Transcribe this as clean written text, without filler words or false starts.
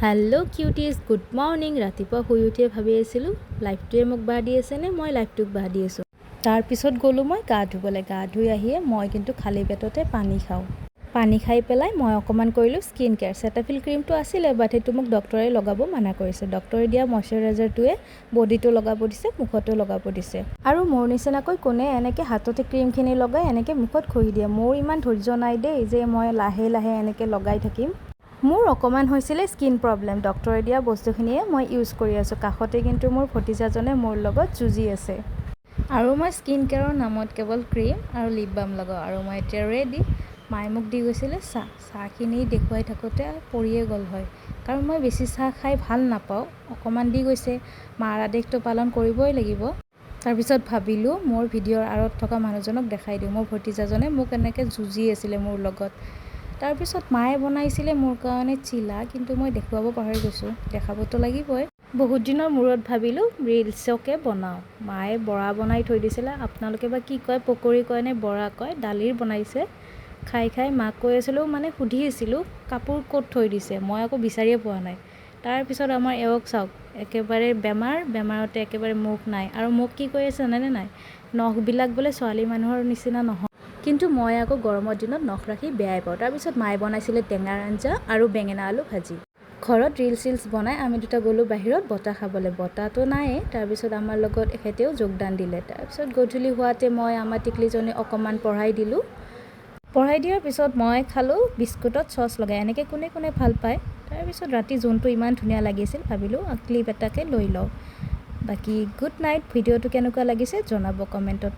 Hello' কিউটিজ, good morning. ৰাতিপুৱা শুই উঠিয়ে ভাবি আছিলোঁ লাইফটোৱে মোক বাঁহ দি আছে নে মই লাইফটোক বাঁহ দি আছোঁ। তাৰপিছত গ'লোঁ মই গা ধুবলৈ। গা ধুই আহিয়ে মই কিন্তু খালী পেটতে পানী খাওঁ। পানী খাই পেলাই মই অকণমান কৰিলোঁ স্কিন কেয়াৰ। চেটাফিল ক্ৰীমটো আছিলে, বাট সেইটো মোক ডক্টৰে লগাব মানা কৰিছে। ডক্টৰে দিয়া মইশ্চাৰাইজাৰটোৱে বডিটো লগাব দিছে, মুখতো লগাব দিছে। আৰু মোৰ নিচিনাকৈ কোনে এনেকৈ হাততে ক্ৰীমখিনি লগাই এনেকৈ মুখত ঘঁহি দিয়ে। মোৰ ইমান ধৈৰ্য নাই দেই যে মই লাহে লাহে এনেকৈ লগাই থাকিম। মোৰ অকণমান হৈছিলে স্কিন প্ৰব্লেম। ডক্টৰে দিয়া বস্তুখিনিয়ে মই ইউজ কৰি আছোঁ। কাষতে কিন্তু মোৰ ভতিজাজনে মোৰ লগত যুঁজি আছে। আৰু মই স্কিন কেয়াৰৰ নামত কেৱল ক্ৰীম আৰু লিপ বাম লগাওঁ। আৰু মই এতিয়া ৰেডি। মায়ে মোক দি গৈছিলে চাহখিনি দেখুৱাই থাকোঁতে পৰিয়ে গ'ল হয়, কাৰণ মই বেছি চাহ খাই ভাল নাপাওঁ। অকণমান দি গৈছে, মাৰ আদেশটো পালন কৰিবই লাগিব। তাৰপিছত ভাবিলোঁ মোৰ ভিডিঅ'ৰ আঁৰত থকা মানুহজনক দেখাই দিওঁ। মোৰ ভতিজাজনে মোক এনেকৈ যুঁজি আছিলে মোৰ লগত। তাৰপিছত মায়ে বনাইছিলে মোৰ কাৰণে চিলা, কিন্তু মই দেখুৱাব পাহৰি গৈছোঁ। দেখাবতো লাগিবই। বহুত দিনৰ মূৰত ভাবিলোঁ ৰিলচকে বনাওঁ। মায়ে বৰা বনাই থৈ দিছিলে। আপোনালোকে বা কি কয়, পকৰি কয় নে বৰা কয়। দালিৰ বনাইছে। খাই খাই মাক কৈ আছিলোঁ, মানে সুধি আছিলোঁ কাপোৰ ক'ত থৈ দিছে। মই আকৌ বিচাৰিয়ে পোৱা নাই। তাৰপিছত আমাৰ এওঁক চাওক, একেবাৰে বেমাৰতে একেবাৰে মুখ নাই। আৰু মোক কি কৈ আছে জানেনে নাই, নখবিলাক বোলে ছোৱালী মানুহৰ নিচিনা নহয়। কিন্তু মই আকৌ গৰমৰ দিনত নখ ৰাখি বেয়াই পাওঁ। তাৰপিছত মায়ে বনাইছিলে টেঙাৰ আঞ্জা আৰু বেঙেনা আলু ভাজি। ঘৰত ৰিলচ বনাই আমি দুটা গ'লোঁ বাহিৰত বতাহ খাবলৈ। বতাহটো নায়েই। তাৰপিছত আমাৰ লগত এখেতেও যোগদান দিলে। তাৰপিছত গধূলি হোৱাতে মই আমাৰ টিকলিজনী অকণমান পঢ়াই দিলোঁ। পঢ়াই দিয়াৰ পিছত মই খালোঁ বিস্কুটত চচ লগাই। এনেকৈ কোনে কোনে ভাল পায়। তাৰপিছত ৰাতি জোনটো ইমান ধুনীয়া লাগিছিল, ভাবিলোঁ ক্লিপ এটাকে লৈ লওঁ। বাকী গুড নাইট। ভিডিঅ'টো কেনেকুৱা লাগিছে জনাব কমেণ্টত।